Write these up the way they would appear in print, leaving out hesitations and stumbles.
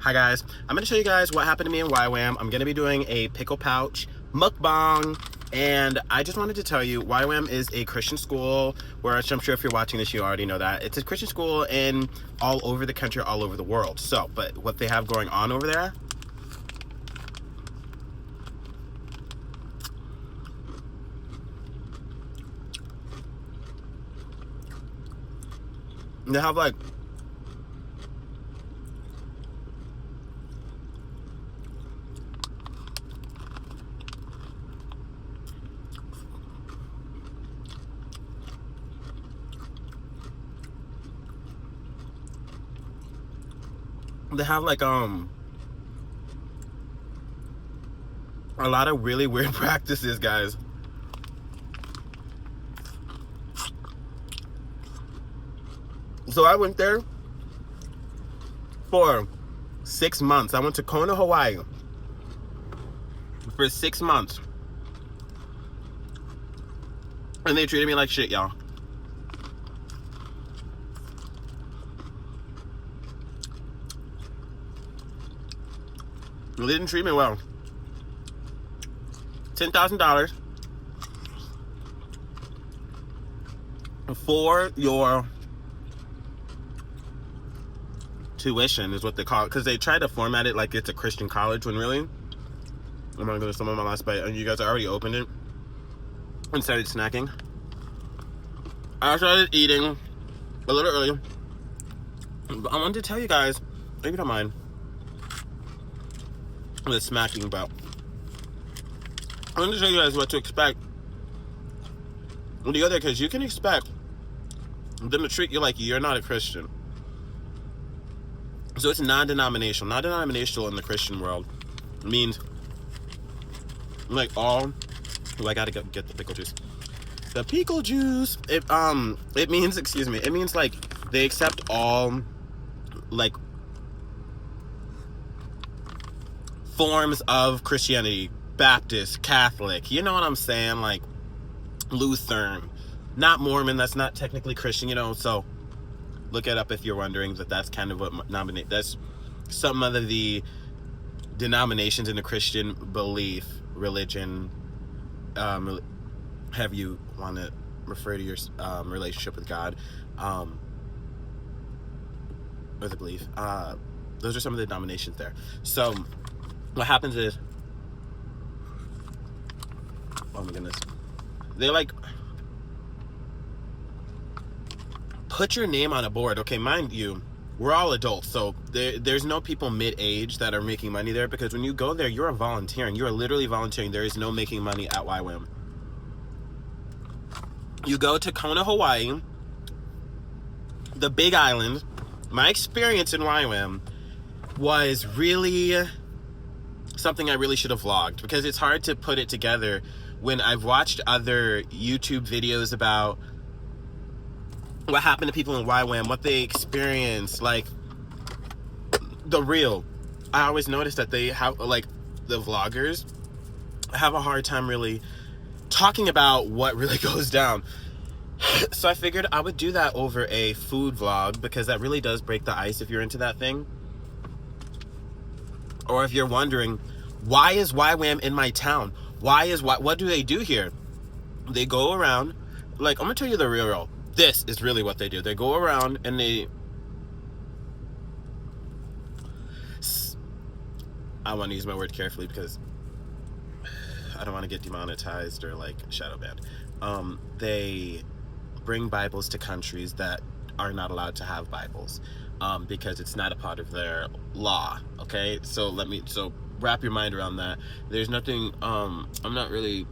Hi guys, I'm going to show you guys what happened to me in YWAM. I'm going to be doing a pickle pouch mukbang, and I just wanted to tell you YWAM is a Christian school, where I'm sure if you're watching this you already know that. It's a Christian school in all over the country, all over the world. So, but what they have going on over there, they have like a lot of really weird practices, guys. So I went there for 6 months. I went to Kona, Hawaii for 6 months. And they treated me like shit, y'all. They didn't treat me well. $10,000 for your tuition is what they call it, because they try to format it like it's a Christian college when really, I'm gonna go to some of my last bite, and you guys already opened it and started snacking. I started eating a little early, but I wanted to tell you guys, if you don't mind, the smacking about. I wanted to show you guys what to expect when you go there, because you can expect them to treat you like you're not a Christian. So it's non-denominational. Non-denominational in the Christian world means like all. Oh, I gotta get the pickle juice. The pickle juice. It means, excuse me. It means like they accept all like forms of Christianity. Baptist, Catholic, you know what I'm saying? Like Lutheran, not Mormon. That's not technically Christian, you know. So look it up if you're wondering. That's kind of what that's some of the denominations in the Christian belief, religion. Have you want to refer to your relationship with God, or the belief? Those are some of the denominations there. So what happens is, oh my goodness, they like put your name on a board. Okay, mind you, we're all adults, so there's no people mid-age that are making money there, because when you go there, you're volunteering. You're literally volunteering. There is no making money at YWAM. You go to Kona, Hawaii, the big island. My experience in YWAM was really something I really should have vlogged, because it's hard to put it together when I've watched other YouTube videos about what happened to people in YWAM, what they experienced, like the real. I always notice that they have, like, the vloggers have a hard time really talking about what really goes down. So I figured I would do that over a food vlog, because that really does break the ice if you're into that thing. Or if you're wondering, why is YWAM in my town? What do they do here? They go around, like, I'm gonna tell you the real. This is really what they do. They go around and I want to use my word carefully, because I don't want to get demonetized or like shadow banned. They bring Bibles to countries that are not allowed to have Bibles, because it's not a part of their law. Okay, so wrap your mind around that. There's nothing, I'm not really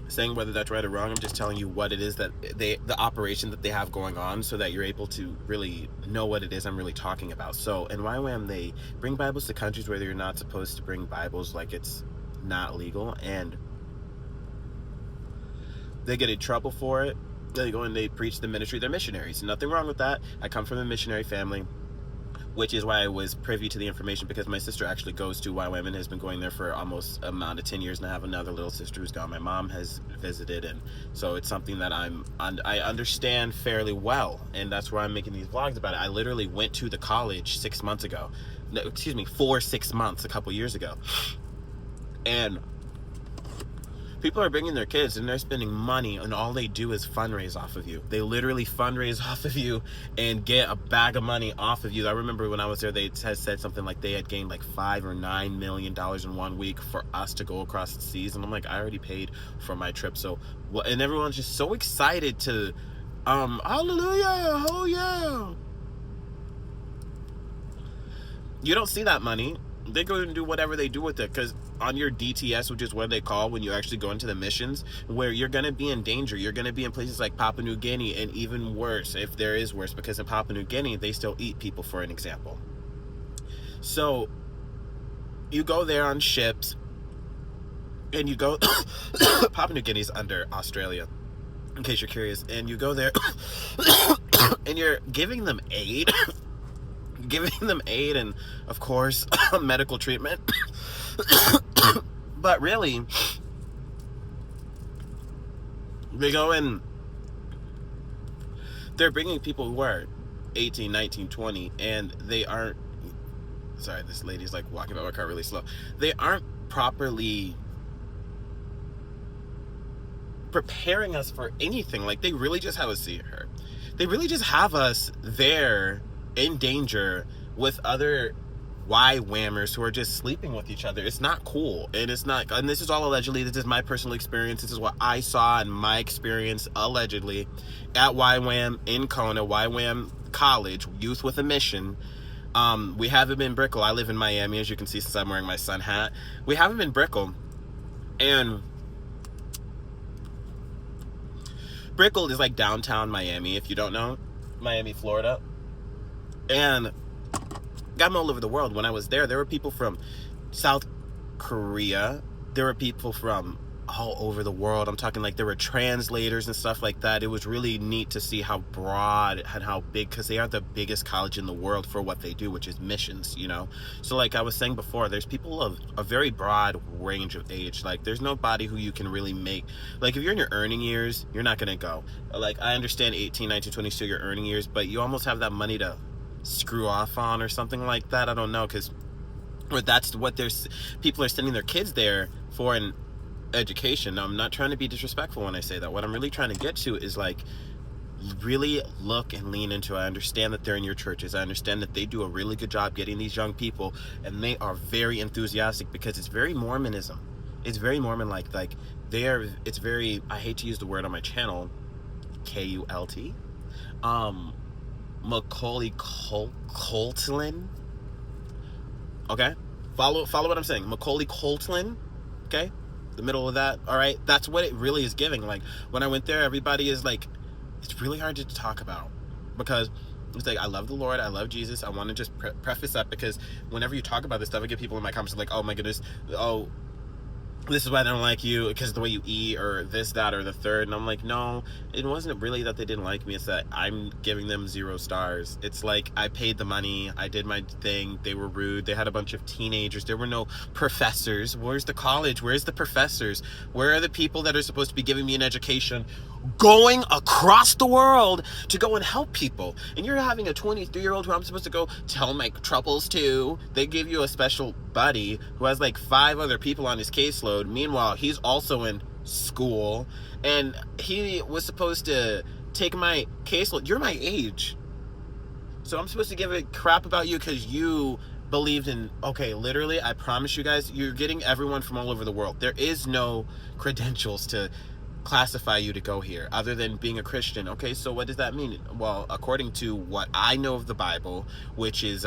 saying whether that's right or wrong. I'm just telling you what it is that the operation that they have going on, so that you're able to really know what it is I'm really talking about. So in YWAM, they bring Bibles to countries where you're not supposed to bring Bibles, like it's not legal, and they get in trouble for it. They go and they preach the ministry. They're missionaries. Nothing wrong with that. I come from a missionary family. which is why I was privy to the information, because my sister actually goes to YWAM and has been going there for almost amount of 10 years, and I have another little sister who's gone. My mom has visited, and so it's something that I understand fairly well, and that's why I'm making these vlogs about it. I literally went to the college 6 months ago. No, excuse me, 6 months, a couple years ago. And people are bringing their kids and they're spending money, and all they do is fundraise off of you. They literally fundraise off of you and get a bag of money off of you. I remember when I was there, they had said something like they had gained like $5 or $9 million in 1 week for us to go across the seas. And I'm like, I already paid for my trip. So, and everyone's just so excited to, hallelujah, oh yeah. You don't see that money. They go and do whatever they do with it, because on your DTS, which is what they call when you actually go into the missions, where you're going to be in danger, you're going to be in places like Papua New Guinea, and even worse, if there is worse, because in Papua New Guinea, they still eat people, for an example. So you go there on ships, and you go, Papua New Guinea is under Australia, in case you're curious, and you go there, and you're giving them aid, and of course medical treatment. But really, they go and they're bringing people who are 18, 19, 20, and they aren't, sorry, this lady's like walking by my car really slow. They aren't properly preparing us for anything. Like, they really just have us see her. They really just have us there in danger with other YWAMers who are just sleeping with each other. It's not cool, and it's not, and this is all allegedly. This is my personal experience. This is what I saw in my experience, allegedly, at YWAM in Kona, YWAM College, Youth with a Mission. We have them in Brickle. I live in Miami, as you can see, since I'm wearing my sun hat. We have them in Brickle, and Brickle is like downtown Miami, if you don't know, Miami, Florida. And got them all over the world. When I was there were people from South Korea. There were people from all over the world. I'm talking like there were translators and stuff like that. It was really neat to see how broad and how big, because they are the biggest college in the world for what they do, which is missions, you know? So like I was saying before, there's people of a very broad range of age. Like, there's nobody who you can really make, like, if you're in your earning years, you're not gonna go. Like, I understand 18, 19, 20 still your earning years, but you almost have that money to screw off on or something like that. I don't know, because that's what people are sending their kids there for, an education. Now, I'm not trying to be disrespectful when I say that. What I'm really trying to get to is, like, really look and lean into it. I understand that they're in your churches. I understand that they do a really good job getting these young people, and they are very enthusiastic, because it's very Mormonism. It's very Mormon-like. Like, it's very, I hate to use the word on my channel, K-U-L-T, Macaulay Culkin. Okay, follow what I'm saying. Macaulay Culkin. Okay, the middle of that. All right, that's what it really is giving. Like, when I went there, everybody is like, it's really hard to talk about, because it's like, I love the Lord, I love Jesus. I want to just preface that, because whenever you talk about this stuff, I get people in my comments like, oh my goodness, oh, this is why I don't like you, because of the way you eat, or this, that, or the third. And I'm like, no, it wasn't really that they didn't like me. It's that I'm giving them 0 stars. It's like, I paid the money, I did my thing, they were rude, they had a bunch of teenagers, there were no professors. Where's the college? Where's the professors? Where are the people that are supposed to be giving me an education, going across the world to go and help people? And you're having a 23-year-old who I'm supposed to go tell my troubles to. They give you a special buddy who has like 5 other people on his caseload. Meanwhile, he's also in school, and he was supposed to take my caseload. You're my age, so I'm supposed to give a crap about you because you believed in, okay, literally, I promise you guys, you're getting everyone from all over the world. There is no credentials to classify you to go here other than being a Christian. Okay, so what does that mean? Well, according to what I know of the Bible, which is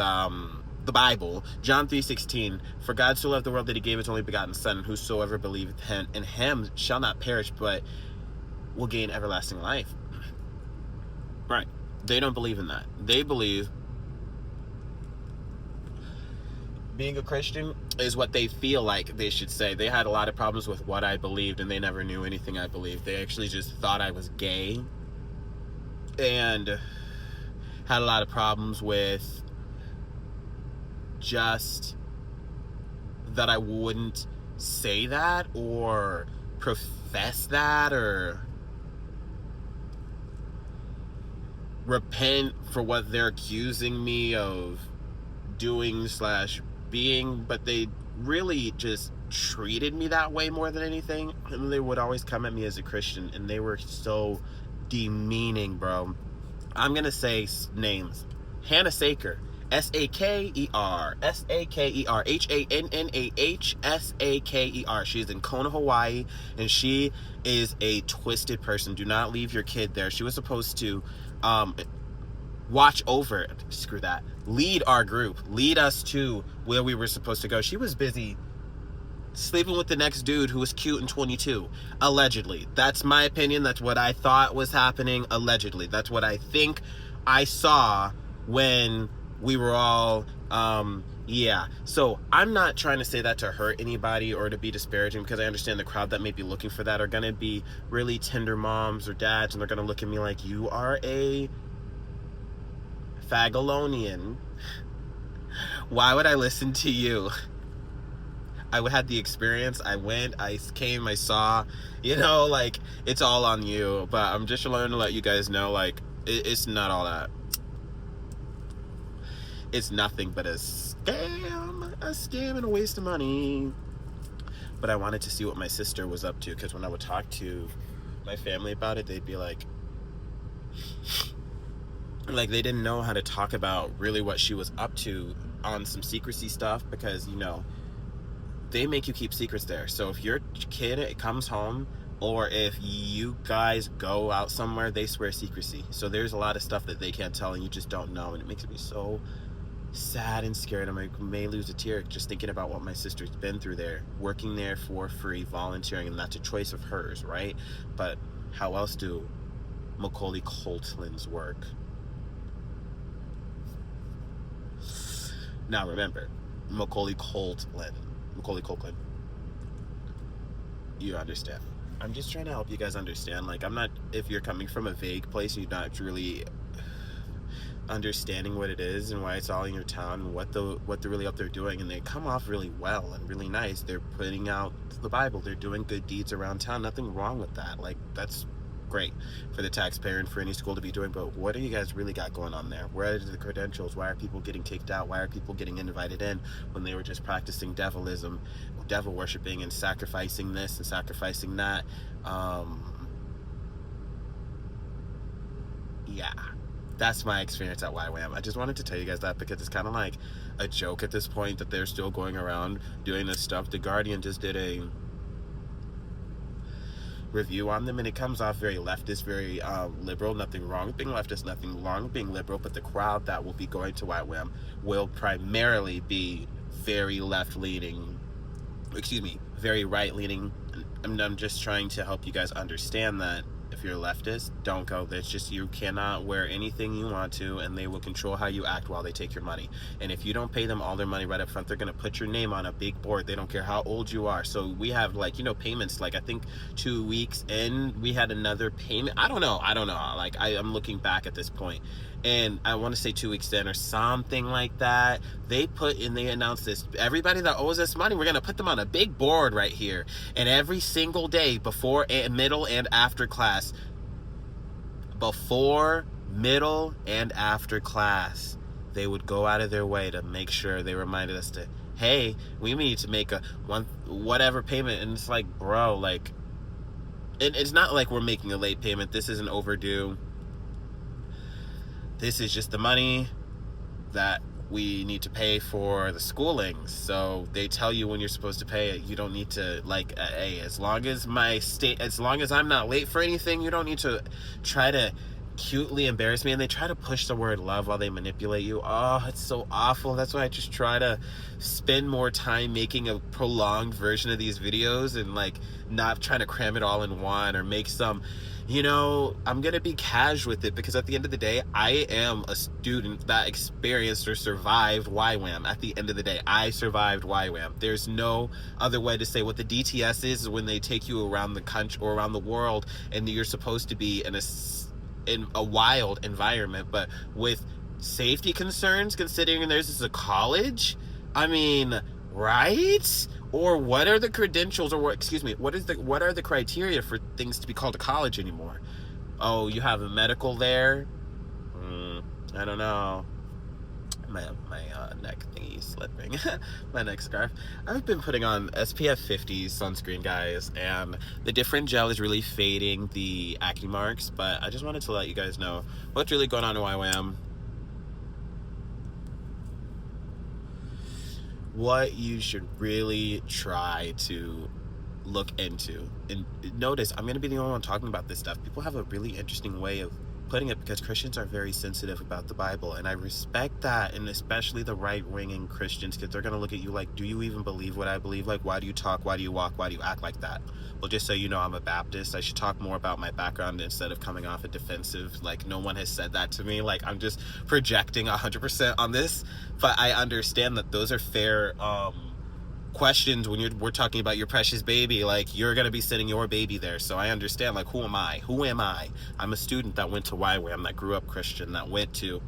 the Bible, John 3:16, for God so loved the world that he gave his only begotten son, and whosoever believeth in him shall not perish but will gain everlasting life. Right, they don't believe in that. They believe being a Christian is what they feel like they should say. They had a lot of problems with what I believed, and they never knew anything I believed. They actually just thought I was gay, and had a lot of problems with just that I wouldn't say that or profess that or repent for what they're accusing me of doing / being, but they really just treated me that way more than anything. And they would always come at me as a Christian, and they were so demeaning, bro. I'm gonna say names. Hannah Saker, Saker, Saker, Hannahsaker. She is in Kona, Hawaii, and she is a twisted person. Do not leave your kid there. She was supposed to watch over it. Screw that. Lead our group. Lead us to where we were supposed to go. She was busy sleeping with the next dude who was cute and 22. Allegedly. That's my opinion. That's what I thought was happening. Allegedly. That's what I think I saw when we were all, yeah. So I'm not trying to say that to hurt anybody or to be disparaging, because I understand the crowd that may be looking for that are going to be really tender moms or dads, and they're going to look at me like, you are a Fagalonian. Why would I listen to you? I had the experience. I went, I came, I saw, like, it's all on you. But I'm just learning to let you guys know, like, it's not all that. It's nothing but a scam and a waste of money. But I wanted to see what my sister was up to, because when I would talk to my family about it, they'd be like they didn't know how to talk about really what she was up to on some secrecy stuff, because they make you keep secrets there. So if your kid comes home, or if you guys go out somewhere, they swear secrecy. So there's a lot of stuff that they can't tell, and you just don't know, and it makes me so sad and scared. I may lose a tear just thinking about what my sister's been through there, working there for free, volunteering, and that's a choice of hers, right? But how else do Macaulay Culkin's work? Now remember, Macaulay Culkin. You understand. I'm just trying to help you guys understand. Like, I'm not, if you're coming from a vague place, you're not really understanding what it is and why it's all in your town and what they're really up there doing, and they come off really well and really nice. They're putting out the Bible. They're doing good deeds around town. Nothing wrong with that. Like, that's great for the taxpayer and for any school to be doing, but what do you guys really got going on there? Where are the credentials? Why are people getting kicked out? Why are people getting invited in when they were just practicing devilism, devil worshiping, and sacrificing this and sacrificing that? Yeah, that's my experience at YWAM. I just wanted to tell you guys that, because it's kind of like a joke at this point that they're still going around doing this stuff. The Guardian just did a review on them, and it comes off very leftist, very liberal. Nothing wrong with being leftist, nothing wrong with being liberal, but the crowd that will be going to YWAM will primarily be very left-leaning, very right-leaning. And I'm just trying to help you guys understand that if you're a leftist, don't go. It's just, you cannot wear anything you want to, and they will control how you act while they take your money. And if you don't pay them all their money right up front, they're going to put your name on a big board. They don't care how old you are. So we have, like, payments. Like, I think 2 weeks in, we had another payment. I don't know. Like, I'm looking back at this point, and I want to say 2 weeks in or something like that. They announced this. Everybody that owes us money, we're going to put them on a big board right here. And every single day before, middle, and after class, they would go out of their way to make sure they reminded us to, hey, we need to make whatever payment. And it's like, bro, like, it's not like we're making a late payment. This isn't overdue. This is just the money that we need to pay for the schooling. So they tell you when you're supposed to pay it. You don't need to, like, hey, as long as I'm not late for anything, you don't need to try to cutely embarrass me. And they try to push the word love while they manipulate you. Oh, it's so awful. That's why I just try to spend more time making a prolonged version of these videos, and, like, not trying to cram it all in one or make some, I'm gonna be cash with it, because at the end of the day, I am a student that experienced or survived YWAM. At the end of the day, I survived YWAM. There's no other way to say what the DTS is when they take you around the country or around the world, and you're supposed to be in a wild environment, but with safety concerns, considering this is a college, I mean, right? Or what are the credentials, or what, excuse me, what are the criteria for things to be called a college anymore? Oh, you have a medical there? I don't know. My neck thingy slipping. My neck scarf. I've been putting on SPF 50 sunscreen, guys, and the different gel is really fading the acne marks, but I just wanted to let you guys know what's really going on in YWAM. What you should really try to look into. And notice, I'm going to be the only one talking about this stuff. People have a really interesting way of putting it because Christians are very sensitive about the Bible, and I respect that, and especially the right-winging Christians, because they're going to look at you like, do you even believe what I believe? Like, why do you talk? Why do you walk? Why do you act like that? Well, just so you know, I'm a Baptist. I should talk more about my background instead of coming off a defensive. Like, no one has said that to me. Like, I'm just projecting 100% on this, but I understand that those are fair questions when we're talking about your precious baby. Like, you're gonna be sending your baby there, so I understand. Like, who am I? I'm a student that went to YWAM, that grew up Christian, that went to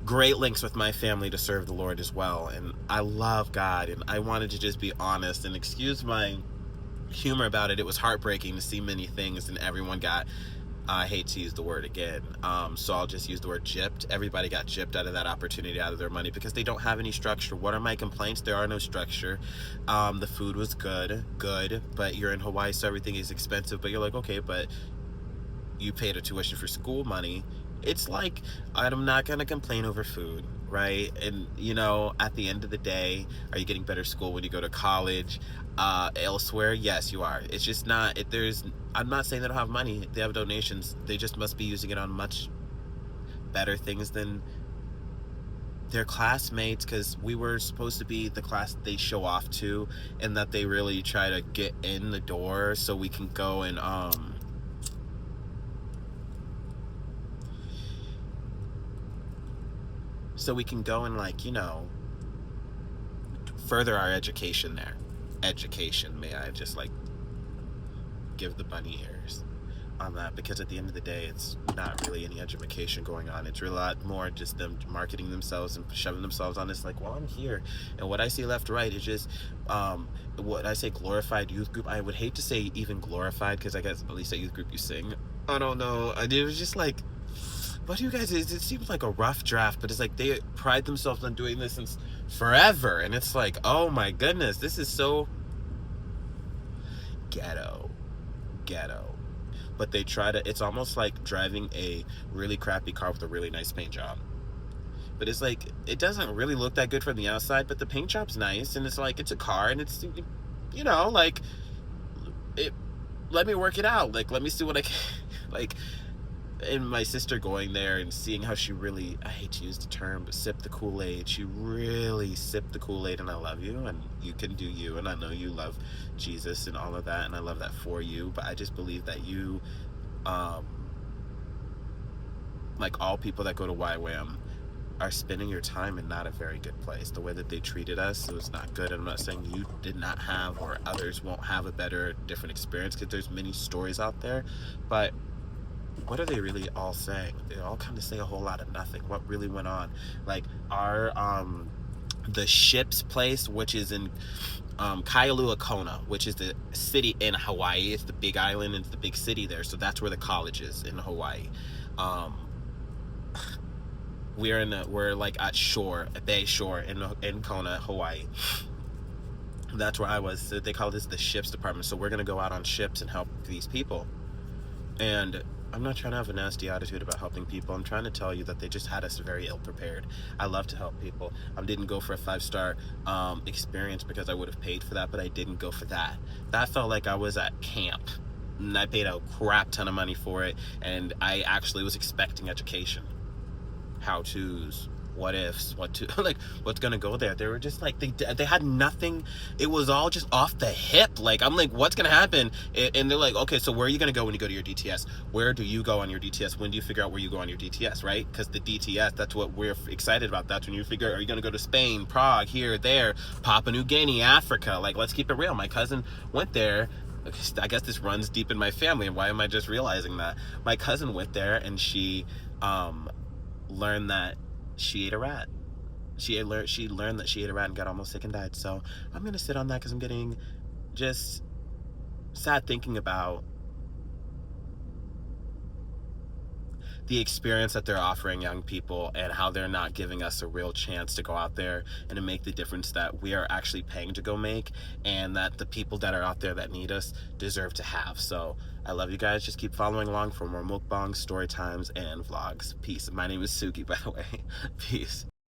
great lengths with my family to serve the Lord as well, and I love God, and I wanted to just be honest and excuse my humor about it. It was heartbreaking to see many things, and everyone got, I hate to use the word again, so I'll just use the word gypped. Everybody got gypped out of that opportunity, out of their money, because they don't have any structure. What are my complaints? There are no structure. The food was good, but you're in Hawaii, so everything is expensive. But you're like, okay, but you paid a tuition for school money. It's like, I'm not gonna complain over food, right? And you know, at the end of the day, are you getting better school when you go to college? Elsewhere, yes, you are. It's just not, I'm not saying they don't have money. They have donations. They just must be using it on much better things than their classmates, because we were supposed to be the class they show off to, and that they really try to get in the door so we can go and like, you know, further our education there. May I just like give the bunny ears on that, because at the end of the day, it's not really any education going on. It's really a lot more just them marketing themselves and shoving themselves on this, like, well, I'm here. And what I see left, right, is just what I say, glorified youth group. I would hate to say even glorified, because I guess at least at youth group you sing. I don't know. It was just like, what do you guys, it seems like a rough draft, but it's like they pride themselves on doing this since forever, and it's like, oh my goodness, this is so ghetto. But they try to, it's almost like driving a really crappy car with a really nice paint job. But it's like, it doesn't really look that good from the outside, but the paint job's nice, and it's like, it's a car, and it's, you know, like, let me work it out. Like, let me see what I can, like. And my sister going there and seeing how she really, I hate to use the term, but sipped the Kool-Aid. She really sipped the Kool-Aid, and I love you, and you can do you, and I know you love Jesus and all of that, and I love that for you. But I just believe that you, like all people that go to YWAM, are spending your time in not a very good place. The way that they treated us, it was not good. I'm not saying you did not have, or others won't have a better, different experience, because there's many stories out there, but what are they really all saying? They all kind of say a whole lot of nothing. What really went on? Like, our the Ships place, which is in Kailua Kona, which is the city in Hawaii. It's the big island, and it's the big city there, so that's where the college is, in Hawaii. We're like at shore, at Bay Shore in Kona, Hawaii. That's where I was. So they call this the Ships department. So we're gonna go out on ships and help these people. And I'm not trying to have a nasty attitude about helping people. I'm trying to tell you that they just had us very ill prepared. I love to help people. I didn't go for a 5-star experience because I would have paid for that, but I didn't go for that. That felt like I was at camp, and I paid a crap ton of money for it, and I actually was expecting education. How-tos, what ifs, like, what's gonna go there. They were just like, they had nothing. It was all just off the hip. Like, I'm like, what's gonna happen? And they're like, okay, so where are you gonna go when you go to your DTS? Where do you go on your DTS? When do you figure out where you go on your DTS, right? Because the DTS, that's what we're excited about. That's when you figure, are you gonna go to Spain, Prague, here, there, Papua New Guinea, Africa? Like, let's keep it real. My cousin went there. I guess this runs deep in my family, and why am I just realizing that? My cousin went there, and she learned that she ate a rat. She learned that she ate a rat and got almost sick and died. So I'm gonna sit on that because I'm getting just sad thinking about the experience that they're offering young people and how they're not giving us a real chance to go out there and to make the difference that we are actually paying to go make, and that the people that are out there that need us deserve to have. So I love you guys. Just keep following along for more mukbangs, story times, and vlogs. Peace. My name is Suki, by the way. Peace.